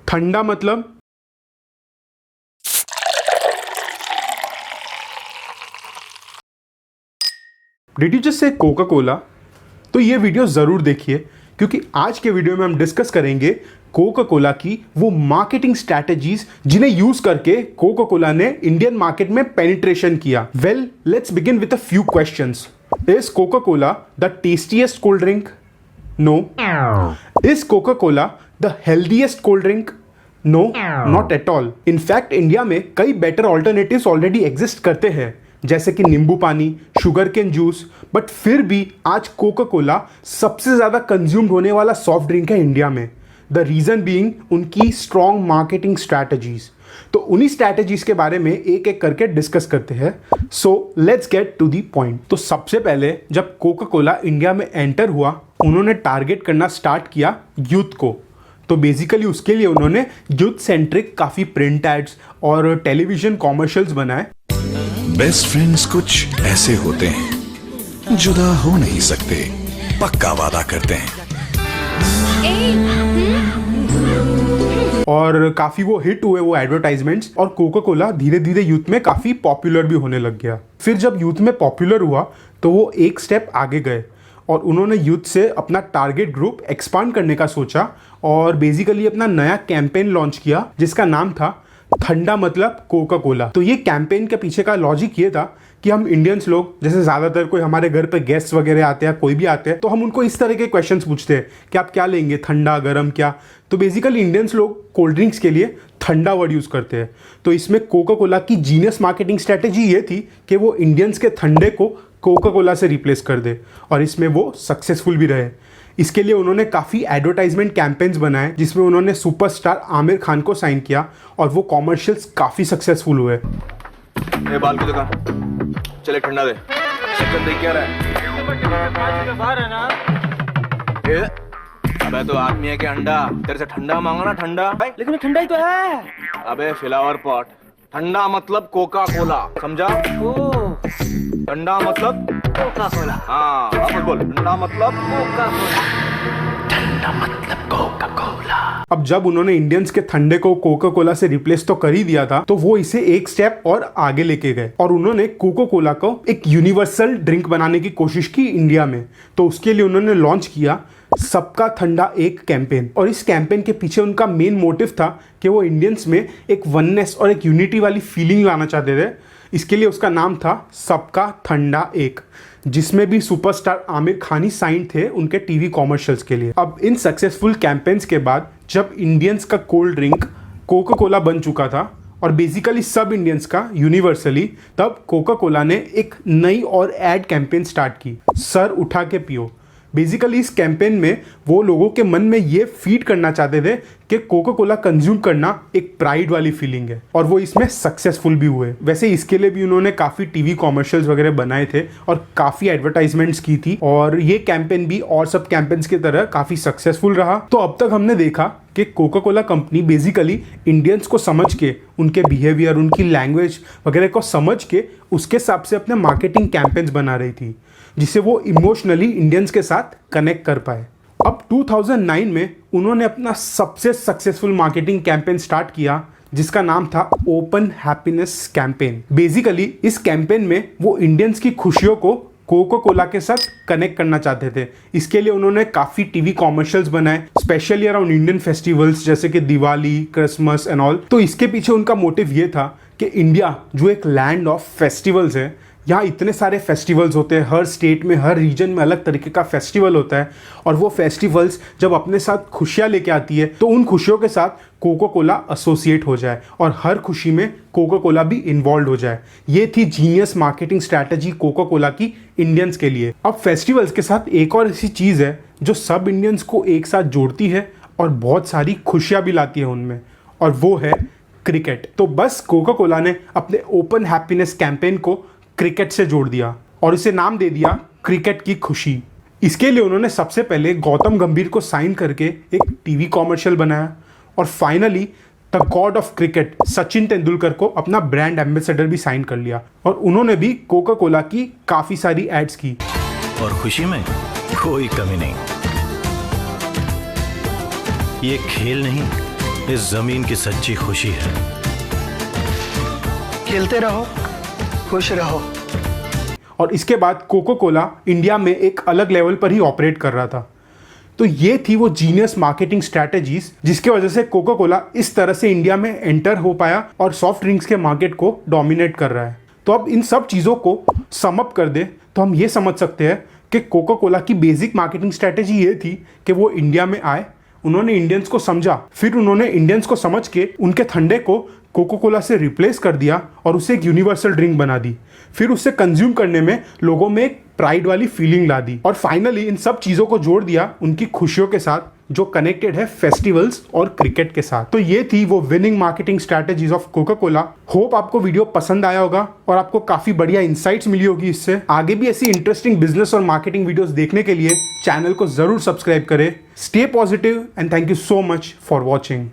ठंडा मतलब did you just say Coca Cola? तो ये वीडियो ज़रूर देखिए क्योंकि आज के वीडियो में हम डिस्कस करेंगे कोका कोला की वो मार्केटिंग स्ट्रैटेजीज जिन्हें यूज करके कोका कोला ने इंडियन मार्केट में पेनिट्रेशन किया। Well, let's begin with a few questions. Is Coca Cola the tastiest cold drink? No. Is Coca Cola the healthiest cold drink? No, not at all. In fact India में कई better alternatives already exist करते हैं जैसे कि नींबू पानी, sugar cane juice, but फिर भी आज कोका कोला सबसे ज़्यादा कंज्यूम्ड होने वाला सॉफ्ट ड्रिंक है इंडिया में। द रीज़न बीइंग उनकी स्ट्रॉन्ग मार्केटिंग स्ट्रैटेजीज। तो उन्हीं स्ट्रैटेजीज के बारे में एक एक करके डिस्कस करते हैं। So let's get to the point. तो सबसे पहले जब कोका कोला इंडिया में एंटर हुआ, उन्होंने टारगेट करना स्टार्ट किया यूथ को। तो बेसिकली उसके लिए उन्होंने यूथ सेंट्रिक काफ़ी प्रिंट एड्स और टेलीविजन कॉमर्शियल्स बनाए। बेस्ट फ्रेंड्स कुछ ऐसे होते हैं, जुदा हो नहीं सकते, पक्का वादा करते हैं। और काफ़ी वो हिट हुए वो एडवर्टाइजमेंट्स, और कोका कोला धीरे धीरे यूथ में काफ़ी पॉपुलर भी होने लग गया। फिर जब यूथ में पॉपुलर हुआ तो वो एक स्टेप आगे गए और उन्होंने यूथ से अपना टारगेट ग्रुप एक्सपांड करने का सोचा और बेसिकली अपना नया कैंपेन लॉन्च किया जिसका नाम था ठंडा मतलब कोका कोला। तो ये कैंपेन के पीछे का लॉजिक ये था कि हम इंडियंस लोग, जैसे ज़्यादातर कोई हमारे घर पे गेस्ट वगैरह आते हैं, कोई भी आते हैं, तो हम उनको इस तरह के क्वेश्चंस पूछते हैं कि आप क्या लेंगे, ठंडा गर्म क्या। तो बेसिकली इंडियंस लोग कोल्ड ड्रिंक्स के लिए ठंडा वर्ड यूज़ करते हैं। तो इसमें कोका कोला की जीनियस मार्केटिंग स्ट्रैटेजी ये थी कि वो इंडियंस के ठंडे को कोका कोला से रिप्लेस कर दे, और इसमें वो सक्सेसफुल भी रहे। इसके लिए उन्होंने काफ़ी एडवर्टाइजमेंट कैंपेन्स बनाए जिसमें उन्होंने सुपरस्टार आमिर खान को साइन किया और वो कॉमर्शियल्स काफ़ी सक्सेसफुल हुए। ये बाल की दुकान, चले ठंडा दे। शक्कर देख क्या रहा है? बाहर है ना। अबे तो आदमी है कि अंडा? तेरे से ठंडा मांगा ना, ठंडा। लेकिन ठंडा ही तो है। अबे फ्लावर पॉट। ठंडा मतलब कोका कोला, समझा? ठंडा मतलब कोका कोला। हाँ, अब बोल। ठंडा मतलब कोका कोला। ठंडा मतलब कोका कोला। अब जब उन्होंने इंडियंस के ठंडे को कोका कोला से रिप्लेस तो कर ही दिया था, तो वो इसे एक स्टेप और आगे लेके गए और उन्होंने कोका कोला को एक यूनिवर्सल ड्रिंक बनाने की कोशिश की इंडिया में। तो उसके लिए उन्होंने लॉन्च किया सबका ठंडा एक कैंपेन, और इस कैंपेन के पीछे उनका मेन मोटिव था कि वो इंडियंस में एक वननेस और एक यूनिटी वाली फीलिंग लाना चाहते थे। इसके लिए उसका नाम था सबका ठंडा एक, जिसमें भी सुपरस्टार आमिर खान ही साइन थे उनके टीवी कॉमर्शियल्स के लिए। अब इन सक्सेसफुल कैंपेन्स के बाद जब इंडियंस का कोल्ड ड्रिंक कोका कोला बन चुका था और बेसिकली सब इंडियंस का यूनिवर्सली, तब कोका कोला ने एक नई और एड कैंपेन स्टार्ट की, सर उठा के पियो। बेसिकली इस कैंपेन में वो लोगों के मन में ये फीड करना चाहते थे कि कोका कोला कंज्यूम करना एक प्राइड वाली फीलिंग है, और वो इसमें सक्सेसफुल भी हुए। वैसे इसके लिए भी उन्होंने काफ़ी टीवी कॉमर्शियल्स वगैरह बनाए थे और काफ़ी एडवर्टाइजमेंट्स की थी, और ये कैंपेन भी और सब कैंपेन्स की तरह काफ़ी सक्सेसफुल रहा। तो अब तक हमने देखा कि Coca Cola company basically Indians को समझ के, उनके बिहेवियर, उनकी लैंग्वेज वगैरह को समझ के उसके हिसाब से अपने मार्केटिंग कैंपेन्स बना रही थी जिससे वो इमोशनली इंडियंस के साथ कनेक्ट कर पाए। अब 2009 में उन्होंने अपना सबसे सक्सेसफुल मार्केटिंग कैंपेन स्टार्ट किया जिसका नाम था ओपन हैप्पीनेस कैंपेन। बेसिकली इस कैंपेन में वो इंडियंस की खुशियों को कोका कोला के साथ कनेक्ट करना चाहते थे। इसके लिए उन्होंने काफ़ी टीवी कॉमर्शियल्स बनाए स्पेशली अराउंड इंडियन फेस्टिवल्स जैसे कि दिवाली, क्रिसमस एंड ऑल। तो इसके पीछे उनका मोटिव ये था कि इंडिया जो एक लैंड ऑफ फेस्टिवल्स है, यहाँ इतने सारे फेस्टिवल्स होते हैं, हर स्टेट में, हर रीजन में अलग तरीके का फेस्टिवल होता है, और वो फेस्टिवल्स जब अपने साथ खुशियाँ लेके आती है तो उन खुशियों के साथ कोका कोला एसोसिएट हो जाए और हर खुशी में कोका कोला भी इन्वॉल्व हो जाए। ये थी genius marketing strategy Coca Cola की इंडियंस के लिए। अब फेस्टिवल्स के साथ एक और ऐसी चीज़ है जो सब इंडियंस को एक साथ जोड़ती है और बहुत सारी खुशियाँ भी लाती है उनमें, और वो है क्रिकेट। तो बस कोका कोला ने अपने ओपन हैप्पीनेस कैंपेन को क्रिकेट से जोड़ दिया और इसे नाम दे दिया क्रिकेट की खुशी। इसके लिए उन्होंने सबसे पहले गौतम गंभीर को साइन करके एक टीवी कॉमर्शियल बनाया, और finally the God of cricket Sachin Tendulkar को अपना ब्रांड एम्बेसडर भी साइन कर लिया, और उन्होंने भी कोका कोला की काफ़ी सारी एड्स की। और खुशी में कोई कमी नहीं। ये खेल नहीं, इस जमीन की सच्ची खुशी है। खेलते रहो, खुश रहो। और इसके बाद कोका कोला इंडिया में एक अलग लेवल पर ही ऑपरेट कर रहा था। तो ये थी वो जीनियस मार्केटिंग स्ट्रैटेजीज जिसके वजह से कोका कोला इस तरह से इंडिया में एंटर हो पाया और सॉफ्ट ड्रिंक्स के मार्केट को डोमिनेट कर रहा है। तो अब इन सब चीज़ों को सम अप कर दे तो हम ये समझ सकते हैं कि कोका कोला की बेसिक मार्केटिंग स्ट्रैटेजी ये थी कि वो इंडिया में आए, उन्होंने इंडियंस को समझा, फिर उन्होंने इंडियंस को समझ के उनके ठंडे को कोका कोला से रिप्लेस कर दिया और उसे एक यूनिवर्सल ड्रिंक बना दी। फिर उसे कंज्यूम करने में लोगों में एक प्राइड वाली फीलिंग ला दी और फाइनली इन सब चीज़ों को जोड़ दिया उनकी खुशियों के साथ जो कनेक्टेड है फेस्टिवल्स और क्रिकेट के साथ। तो ये थी वो winning marketing strategies of Coca Cola. Hope आपको वीडियो पसंद आया होगा और आपको काफ़ी बढ़िया इंसाइट्स मिली होगी इससे। आगे भी ऐसी इंटरेस्टिंग बिजनेस और मार्केटिंग वीडियोस देखने के लिए चैनल को ज़रूर सब्सक्राइब करें। Stay positive and thank you so much for watching.